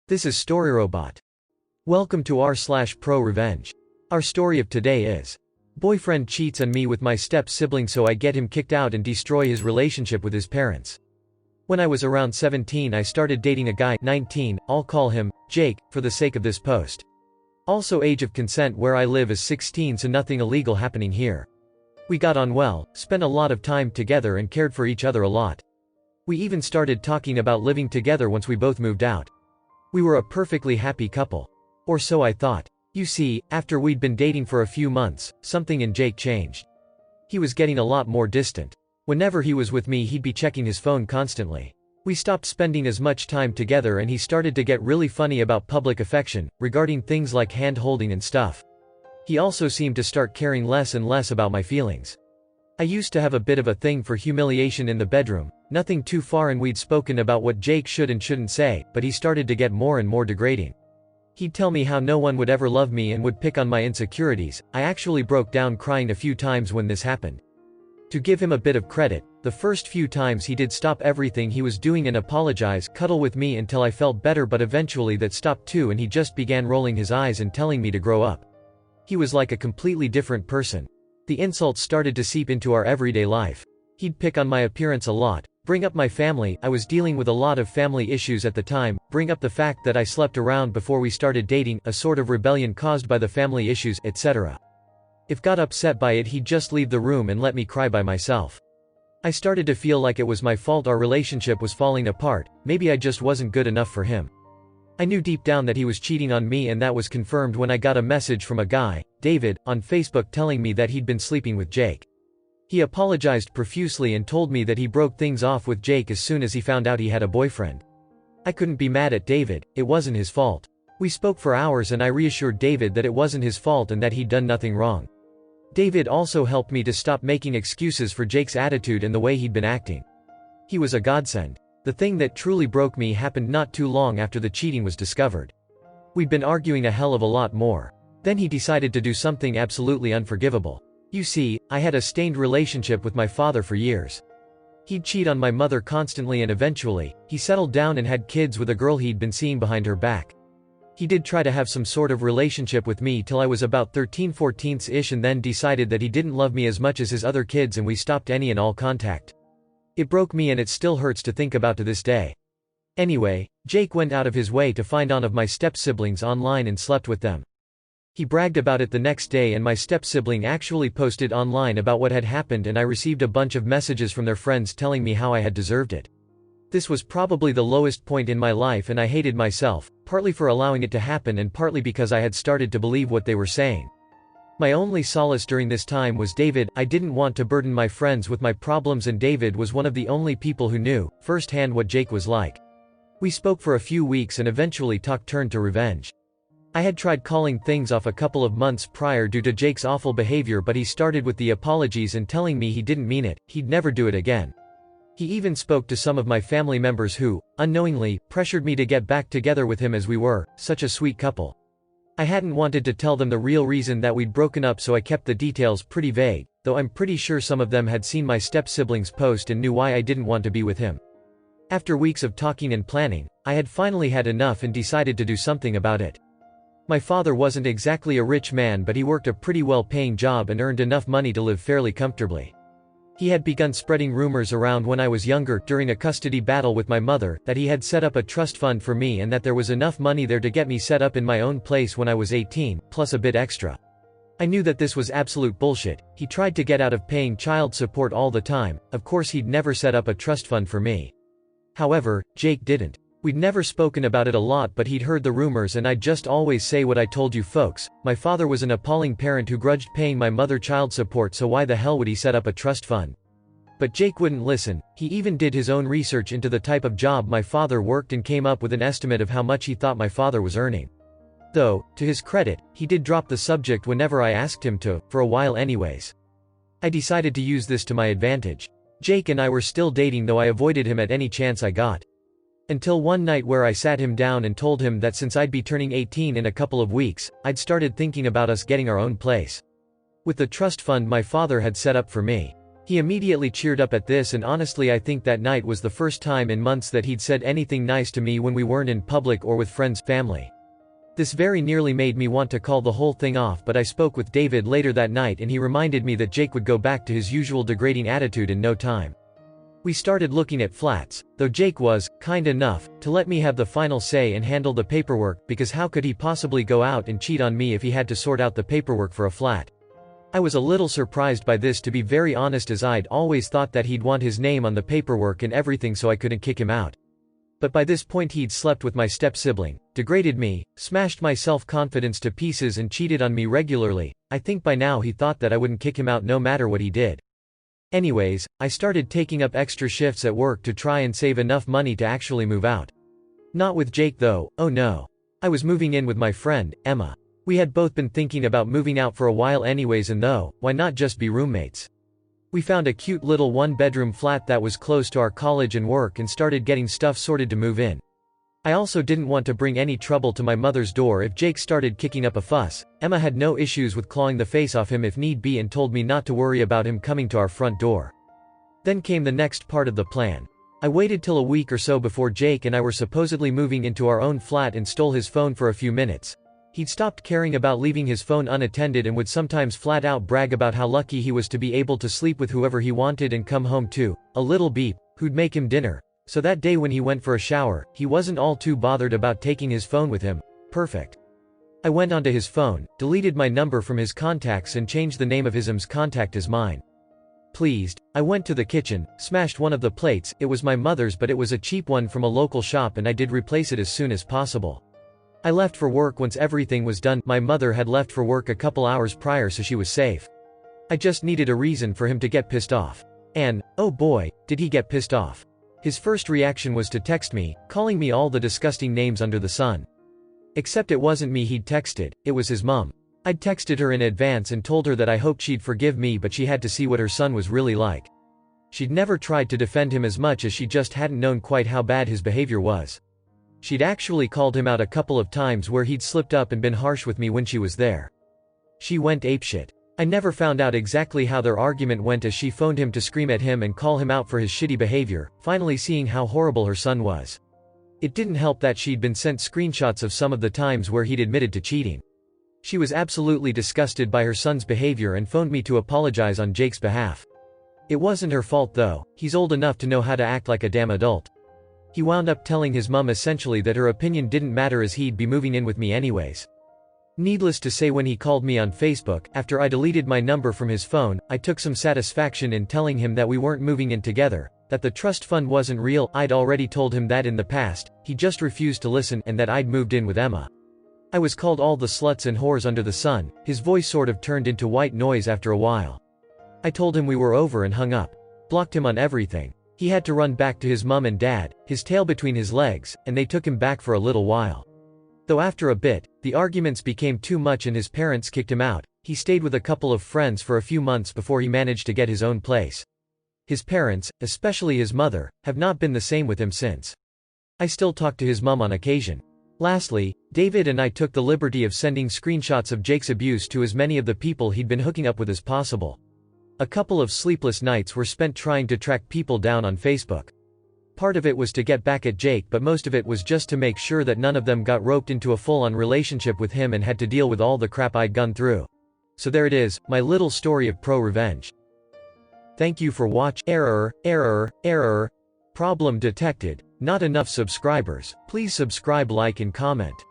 This is StoryRobot. Welcome to r/Prorevenge. Our story of today is: boyfriend cheats on me with my step-sibling, so I get him kicked out and destroy his relationship with his parents. When I was around 17, I started dating a guy, 19, I'll call him Jake, for the sake of this post. Also, age of consent where I live is 16, so nothing illegal happening here. We got on well, spent a lot of time together and cared for each other a lot. We even started talking about living together once we both moved out. We were a perfectly happy couple. Or so I thought. You see, after we'd been dating for a few months, something in Jake changed. He was getting a lot more distant. Whenever he was with me, he'd be checking his phone constantly. We stopped spending as much time together and he started to get really funny about public affection, regarding things like hand-holding and stuff. He also seemed to start caring less and less about my feelings. I used to have a bit of a thing for humiliation in the bedroom, nothing too far, and we'd spoken about what Jake should and shouldn't say, but he started to get more and more degrading. He'd tell me how no one would ever love me and would pick on my insecurities. I actually broke down crying a few times when this happened. To give him a bit of credit, the first few times he did stop everything he was doing and apologize, cuddle with me until I felt better, but eventually that stopped too and he just began rolling his eyes and telling me to grow up. He was like a completely different person. The insults started to seep into our everyday life. He'd pick on my appearance a lot, bring up my family. I was dealing with a lot of family issues at the time, bring up the fact that I slept around before we started dating, a sort of rebellion caused by the family issues, etc. If got upset by it, he'd just leave the room and let me cry by myself. I started to feel like it was my fault our relationship was falling apart, maybe I just wasn't good enough for him. I knew deep down that he was cheating on me, and that was confirmed when I got a message from a guy, David, on Facebook telling me that he'd been sleeping with Jake. He apologized profusely and told me that he broke things off with Jake as soon as he found out he had a boyfriend. I couldn't be mad at David, it wasn't his fault. We spoke for hours and I reassured David that it wasn't his fault and that he'd done nothing wrong. David also helped me to stop making excuses for Jake's attitude and the way he'd been acting. He was a godsend. The thing that truly broke me happened not too long after the cheating was discovered. We'd been arguing a hell of a lot more. Then he decided to do something absolutely unforgivable. You see, I had a strained relationship with my father for years. He'd cheat on my mother constantly and eventually, he settled down and had kids with a girl he'd been seeing behind her back. He did try to have some sort of relationship with me till I was about 13-14-ish and then decided that he didn't love me as much as his other kids and we stopped any and all contact. It broke me and it still hurts to think about to this day. Anyway, Jake went out of his way to find out of my step-siblings online and slept with them. He bragged about it the next day and my step-sibling actually posted online about what had happened and I received a bunch of messages from their friends telling me how I had deserved it. This was probably the lowest point in my life and I hated myself, partly for allowing it to happen and partly because I had started to believe what they were saying. My only solace during this time was David. I didn't want to burden my friends with my problems and David was one of the only people who knew, firsthand, what Jake was like. We spoke for a few weeks and eventually talk turned to revenge. I had tried calling things off a couple of months prior due to Jake's awful behavior, but he started with the apologies and telling me he didn't mean it, he'd never do it again. He even spoke to some of my family members who, unknowingly, pressured me to get back together with him as we were such a sweet couple. I hadn't wanted to tell them the real reason that we'd broken up, so I kept the details pretty vague, though I'm pretty sure some of them had seen my step-siblings post and knew why I didn't want to be with him. After weeks of talking and planning, I had finally had enough and decided to do something about it. My father wasn't exactly a rich man, but he worked a pretty well-paying job and earned enough money to live fairly comfortably. He had begun spreading rumors around when I was younger, during a custody battle with my mother, that he had set up a trust fund for me and that there was enough money there to get me set up in my own place when I was 18, plus a bit extra. I knew that this was absolute bullshit. He tried to get out of paying child support all the time. Of course, he'd never set up a trust fund for me. However, Jake didn't. We'd never spoken about it a lot, but he'd heard the rumors and I'd just always say what I told you folks. My father was an appalling parent who grudged paying my mother child support, so why the hell would he set up a trust fund? But Jake wouldn't listen. He even did his own research into the type of job my father worked and came up with an estimate of how much he thought my father was earning. Though, to his credit, he did drop the subject whenever I asked him to, for a while anyways. I decided to use this to my advantage. Jake and I were still dating, though I avoided him at any chance I got. Until one night where I sat him down and told him that since I'd be turning 18 in a couple of weeks, I'd started thinking about us getting our own place. With the trust fund my father had set up for me. He immediately cheered up at this, and honestly I think that night was the first time in months that he'd said anything nice to me when we weren't in public or with friends, family. This very nearly made me want to call the whole thing off, but I spoke with David later that night and he reminded me that Jake would go back to his usual degrading attitude in no time. We started looking at flats, though Jake was kind enough to let me have the final say and handle the paperwork, because how could he possibly go out and cheat on me if he had to sort out the paperwork for a flat? I was a little surprised by this, to be very honest, as I'd always thought that he'd want his name on the paperwork and everything so I couldn't kick him out. But by this point he'd slept with my step-sibling, degraded me, smashed my self-confidence to pieces and cheated on me regularly. I think by now he thought that I wouldn't kick him out no matter what he did. Anyways, I started taking up extra shifts at work to try and save enough money to actually move out. Not with Jake though, oh no. I was moving in with my friend, Emma. We had both been thinking about moving out for a while anyways, and though, why not just be roommates? We found a cute little one-bedroom flat that was close to our college and work and started getting stuff sorted to move in. I also didn't want to bring any trouble to my mother's door if Jake started kicking up a fuss. Emma had no issues with clawing the face off him if need be and told me not to worry about him coming to our front door. Then came the next part of the plan. I waited till a week or so before Jake and I were supposedly moving into our own flat and stole his phone for a few minutes. He'd stopped caring about leaving his phone unattended and would sometimes flat out brag about how lucky he was to be able to sleep with whoever he wanted and come home to a little beep who'd make him dinner. So that day when he went for a shower, he wasn't all too bothered about taking his phone with him. Perfect. I went onto his phone, deleted my number from his contacts and changed the name of his contact as mine. Pleased, I went to the kitchen, smashed one of the plates. It was my mother's, but it was a cheap one from a local shop and I did replace it as soon as possible. I left for work once everything was done. My mother had left for work a couple hours prior, so she was safe. I just needed a reason for him to get pissed off. And, oh boy, did he get pissed off. His first reaction was to text me, calling me all the disgusting names under the sun. Except it wasn't me he'd texted, it was his mum. I'd texted her in advance and told her that I hoped she'd forgive me, but she had to see what her son was really like. She'd never tried to defend him as much as she just hadn't known quite how bad his behavior was. She'd actually called him out a couple of times where he'd slipped up and been harsh with me when she was there. She went apeshit. I never found out exactly how their argument went, as she phoned him to scream at him and call him out for his shitty behavior, finally seeing how horrible her son was. It didn't help that she'd been sent screenshots of some of the times where he'd admitted to cheating. She was absolutely disgusted by her son's behavior and phoned me to apologize on Jake's behalf. It wasn't her fault though, he's old enough to know how to act like a damn adult. He wound up telling his mum essentially that her opinion didn't matter as he'd be moving in with me anyways. Needless to say, when he called me on Facebook, after I deleted my number from his phone, I took some satisfaction in telling him that we weren't moving in together, that the trust fund wasn't real. I'd already told him that in the past, he just refused to listen, and that I'd moved in with Emma. I was called all the sluts and whores under the sun. His voice sort of turned into white noise after a while. I told him we were over and hung up. Blocked him on everything. He had to run back to his mum and dad, his tail between his legs, and they took him back for a little while. Though after a bit, the arguments became too much and his parents kicked him out. He stayed with a couple of friends for a few months before he managed to get his own place. His parents, especially his mother, have not been the same with him since. I still talk to his mum on occasion. Lastly, David and I took the liberty of sending screenshots of Jake's abuse to as many of the people he'd been hooking up with as possible. A couple of sleepless nights were spent trying to track people down on Facebook. Part of it was to get back at Jake, but most of it was just to make sure that none of them got roped into a full-on relationship with him and had to deal with all the crap I'd gone through. So there it is, my little story of Prorevenge. Thank you for watching. Error. Problem detected. Not enough subscribers. Please subscribe, like and comment.